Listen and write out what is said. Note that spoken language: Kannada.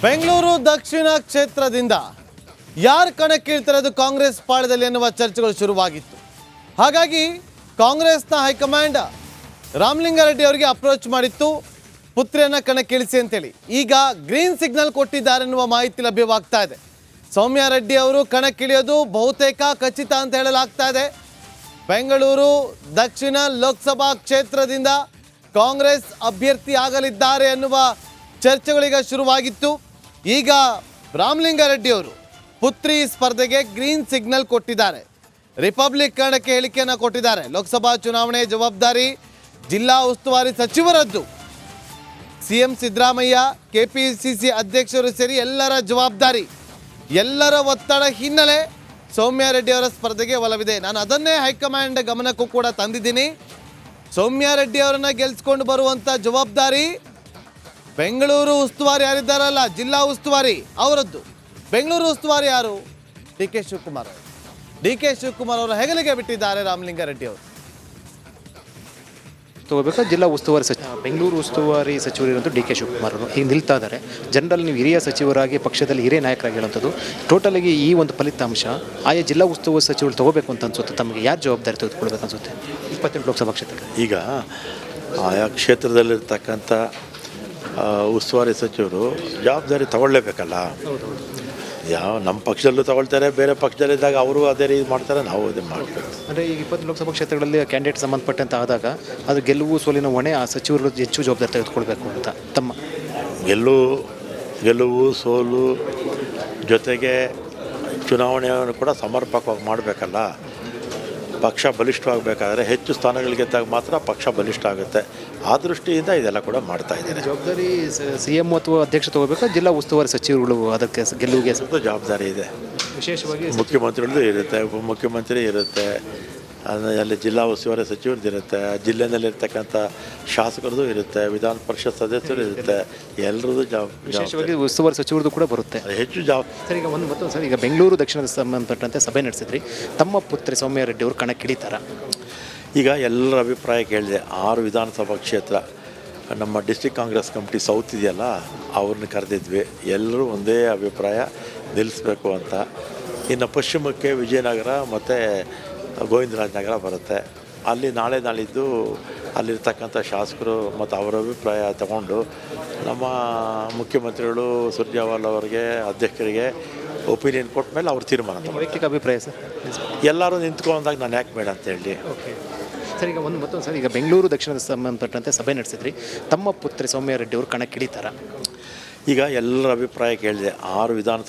ಬೆಂಗಳೂರು ದಕ್ಷಿಣ ಕ್ಷೇತ್ರದಿಂದ ಯಾರು ಕಣಕ್ಕಿಳಿತಿರೋದು ಕಾಂಗ್ರೆಸ್ ಪಾಳದಲ್ಲಿ ಎನ್ನುವ ಚರ್ಚೆಗಳು ಶುರುವಾಗಿತ್ತು. ಹಾಗಾಗಿ ಕಾಂಗ್ರೆಸ್ನ ಹೈಕಮಾಂಡ್ ರಾಮಲಿಂಗಾರೆಡ್ಡಿ ಅವರಿಗೆ ಅಪ್ರೋಚ್ ಮಾಡಿತ್ತು, ಪುತ್ರಿಯನ್ನ ಕಣಕ್ಕಿಳಿಸಿ ಅಂತೇಳಿ. ಈಗ ಗ್ರೀನ್ ಸಿಗ್ನಲ್ ಕೊಟ್ಟಿದ್ದಾರೆ ಎನ್ನುವ ಮಾಹಿತಿ ಲಭ್ಯವಾಗ್ತಾ ಇದೆ. ಸೌಮ್ಯ ರೆಡ್ಡಿ ಅವರು ಕಣಕ್ಕಿಳಿಯೋದು ಬಹುತೇಕ ಖಚಿತ ಅಂತ ಹೇಳಲಾಗ್ತಾ ಇದೆ. ಬೆಂಗಳೂರು ದಕ್ಷಿಣ ಲೋಕಸಭಾ ಕ್ಷೇತ್ರದಿಂದ ಕಾಂಗ್ರೆಸ್ ಅಭ್ಯರ್ಥಿ ಆಗಲಿದ್ದಾರೆ ಎನ್ನುವ ಚರ್ಚೆಗಳೀಗ ಶುರುವಾಗಿತ್ತು. ಈಗ ರಾಮಲಿಂಗಾರೆಡ್ಡಿ ಅವರು ಪುತ್ರಿ ಸ್ಪರ್ಧೆಗೆ ಗ್ರೀನ್ ಸಿಗ್ನಲ್ ಕೊಟ್ಟಿದ್ದಾರೆ. ರಿಪಬ್ಲಿಕ್ ಕನ್ನಡಕ್ಕೆ ಹೇಳಿಕೆಯನ್ನು ಕೊಟ್ಟಿದ್ದಾರೆ. ಲೋಕಸಭಾ ಚುನಾವಣೆ ಜವಾಬ್ದಾರಿ ಜಿಲ್ಲಾ ಉಸ್ತುವಾರಿ ಸಚಿವರದ್ದು. ಸಿಎಂ ಸಿದ್ದರಾಮಯ್ಯ, ಕೆಪಿಸಿಸಿ ಅಧ್ಯಕ್ಷರು ಸೇರಿ ಎಲ್ಲರ ಜವಾಬ್ದಾರಿ, ಎಲ್ಲರ ಒತ್ತಡ ಹಿನ್ನೆಲೆ ಸೌಮ್ಯ ರೆಡ್ಡಿ ಅವರ ಸ್ಪರ್ಧೆಗೆ ಒಲವಿದೆ. ನಾನು ಅದನ್ನೇ ಹೈಕಮಾಂಡ್ ಗಮನಕ್ಕೂ ಕೂಡ ತಂದಿದ್ದೀನಿ. ಸೌಮ್ಯ ರೆಡ್ಡಿ ಅವರನ್ನ ಗೆಲ್ಸ್ಕೊಂಡು ಬರುವಂಥ ಜವಾಬ್ದಾರಿ ಬೆಂಗಳೂರು ಉಸ್ತುವಾರಿ ಯಾರಿದ್ದಾರಲ್ಲ, ಜಿಲ್ಲಾ ಉಸ್ತುವಾರಿ ಅವರದ್ದು. ಬೆಂಗಳೂರು ಉಸ್ತುವಾರಿ ಯಾರು? ಡಿ ಕೆ ಶಿವಕುಮಾರ್ ಅವರ ಹೆಗಲಿಗೆ ಬಿಟ್ಟಿದ್ದಾರೆ ರಾಮಲಿಂಗಾರೆಡ್ಡಿ ಅವರು. ತಗೋಬೇಕಾ ಜಿಲ್ಲಾ ಉಸ್ತುವಾರಿ ಬೆಂಗಳೂರು ಉಸ್ತುವಾರಿ ಸಚಿವರಿರೋದು ಡಿ ಕೆ ಶಿವಕುಮಾರ್ ಅವರು ಈಗ ನಿಲ್ತಾ ಇದ್ದಾರೆ. ಜನರಲ್ಲಿ ನೀವು ಹಿರಿಯ ಸಚಿವರಾಗಿ ಪಕ್ಷದಲ್ಲಿ ಹಿರಿಯ ನಾಯಕರಾಗಿ ಹೇಳುವಂಥದ್ದು. ಟೋಟಲಾಗಿ ಈ ಒಂದು ಫಲಿತಾಂಶ ಆಯಾ ಜಿಲ್ಲಾ ಉಸ್ತುವಾರಿ ಸಚಿವರು ತಗೋಬೇಕು ಅಂತ ಅನ್ಸುತ್ತೆ. ತಮಗೆ ಯಾರು ಜವಾಬ್ದಾರಿ ತೆಗೆದುಕೊಳ್ಬೇಕು ಅನ್ಸುತ್ತೆ 28 ಲೋಕಸಭಾ ಕ್ಷೇತ್ರಕ್ಕೆ? ಈಗ ಆಯಾ ಕ್ಷೇತ್ರದಲ್ಲಿರ್ತಕ್ಕಂಥ ಉಸ್ತುವಾರಿ ಸಚಿವರು ಜವಾಬ್ದಾರಿ ತಗೊಳ್ಳೇಬೇಕಲ್ಲ. ನಮ್ಮ ಪಕ್ಷದಲ್ಲೂ ತಗೊಳ್ತಾರೆ, ಬೇರೆ ಪಕ್ಷದಲ್ಲಿದ್ದಾಗ ಅವರು ಅದೇ ರೀತಿ ಮಾಡ್ತಾರೆ, ನಾವು ಅದೇ ಮಾಡಬೇಕು. ಅಂದರೆ ಈಗ 20 ಲೋಕಸಭಾ ಕ್ಷೇತ್ರಗಳಲ್ಲಿ ಕ್ಯಾಂಡಿಡೇಟ್ ಸಂಬಂಧಪಟ್ಟಂತ ಆದಾಗ ಅದು ಗೆಲುವು ಸೋಲಿನ ಹೊಣೆ ಆ ಸಚಿವರು ಹೆಚ್ಚು ಜವಾಬ್ದಾರಿ ತೆಗೆದುಕೊಳ್ಬೇಕು ಅಂತ ತಮ್ಮ ಗೆಲುವು ಸೋಲು ಜೊತೆಗೆ ಚುನಾವಣೆಯನ್ನು ಕೂಡ ಸಮರ್ಪಕವಾಗಿ ಮಾಡಬೇಕಲ್ಲ. ಪಕ್ಷ ಬಲಿಷ್ಠವಾಗಬೇಕಾದ್ರೆ ಹೆಚ್ಚು ಸ್ಥಾನಗಳು ಗೆದ್ದಾಗ ಮಾತ್ರ ಪಕ್ಷ ಬಲಿಷ್ಠ ಆಗುತ್ತೆ. ಆ ದೃಷ್ಟಿಯಿಂದ ಇದೆಲ್ಲ ಕೂಡ ಮಾಡ್ತಾ ಇದ್ದಾರೆ. ಜವಾಬ್ದಾರಿ CM ಅಥವಾ ಅಧ್ಯಕ್ಷ ತಗೋಬೇಕಾ ಜಿಲ್ಲಾ ಉಸ್ತುವಾರಿ ಸಚಿವರುಗಳು ಅದಕ್ಕೆ ಗೆಲುವಿಗೆ ಜವಾಬ್ದಾರಿ ಇದೆ. ವಿಶೇಷವಾಗಿ ಮುಖ್ಯಮಂತ್ರಿಗಳದ್ದು ಇರುತ್ತೆ, ಉಪಮುಖ್ಯಮಂತ್ರಿ ಇರುತ್ತೆ, ಅಲ್ಲಿ ಜಿಲ್ಲಾ ಉಸ್ತುವಾರಿ ಸಚಿವರದ್ದು ಇರುತ್ತೆ, ಜಿಲ್ಲೆಯಲ್ಲಿರ್ತಕ್ಕಂಥ ಶಾಸಕರದ್ದು ಇರುತ್ತೆ, ವಿಧಾನ ಪರಿಷತ್ ಸದಸ್ಯರು ಇರುತ್ತೆ, ಎಲ್ಲರದ್ದು ವಿಶೇಷವಾಗಿ ಉಸ್ತುವಾರಿ ಸಚಿವರದ್ದು ಕೂಡ ಬರುತ್ತೆ. ಹೆಚ್ಚು ಸರ್, ಈಗ ಮತ್ತೊಂದು ಸರ್, ಈಗ ಬೆಂಗಳೂರು ದಕ್ಷಿಣದ ಸಂಬಂಧಪಟ್ಟಂತೆ ಸಭೆ ನಡೆಸಿದ್ರಿ. ತಮ್ಮ ಪುತ್ರಿ ಸೌಮ್ಯ ರೆಡ್ಡಿ ಅವರು ಕಣಕ್ಕಿಳಿತಾರ? ಈಗ ಎಲ್ಲರ ಅಭಿಪ್ರಾಯ ಕೇಳಿದೆ. 6 ವಿಧಾನಸಭಾ ಕ್ಷೇತ್ರ ನಮ್ಮ ಡಿಸ್ಟ್ರಿಕ್ಟ್ ಕಾಂಗ್ರೆಸ್ ಕಮಿಟಿ ಸೌತ್ ಇದೆಯಲ್ಲ, ಅವ್ರನ್ನ ಕರೆದಿದ್ವಿ. ಎಲ್ಲರೂ ಒಂದೇ ಅಭಿಪ್ರಾಯ, ನಿಲ್ಲಿಸ್ಬೇಕು ಅಂತ. ಇನ್ನು ಪಶ್ಚಿಮಕ್ಕೆ ವಿಜಯನಗರ ಮತ್ತು ಗೋವಿಂದರಾಜನಗರ ಬರುತ್ತೆ. ಅಲ್ಲಿ ನಾಳಿದ್ದು ಅಲ್ಲಿರ್ತಕ್ಕಂಥ ಶಾಸಕರು ಮತ್ತು ಅವರ ಅಭಿಪ್ರಾಯ ತಗೊಂಡು ನಮ್ಮ ಮುಖ್ಯಮಂತ್ರಿಗಳು ಸುರ್ಜೇವಾಲಾ ಅವರಿಗೆ, ಅಧ್ಯಕ್ಷರಿಗೆ ಒಪಿನಿಯನ್ ಕೊಟ್ಟ ಮೇಲೆ ಅವ್ರು ತೀರ್ಮಾನ ತಗೊಂಡು. ವೈಯಕ್ತಿಕ ಅಭಿಪ್ರಾಯ ಸರ್? ಎಲ್ಲರೂ ನಿಂತ್ಕೊಂಡಾಗ ನಾನು ಯಾಕೆ ಬೇಡ ಅಂತೇಳಿ. ಓಕೆ ಸರ್, ಈಗ ಮತ್ತೊಂದು ಸರ್, ಈಗ ಬೆಂಗಳೂರು ದಕ್ಷಿಣದ ಸಂಬಂಧಪಟ್ಟಂತೆ ಸಭೆ ನಡೆಸಿದ್ರಿ. ತಮ್ಮ ಪುತ್ರಿ ಸೌಮ್ಯ ರೆಡ್ಡಿ ಅವರು ಕಣಕ್ಕಿಳಿತಾರ? ಈಗ ಎಲ್ಲರ ಅಭಿಪ್ರಾಯ ಕೇಳಿದೆ. 6 ವಿಧಾನಸಭಾ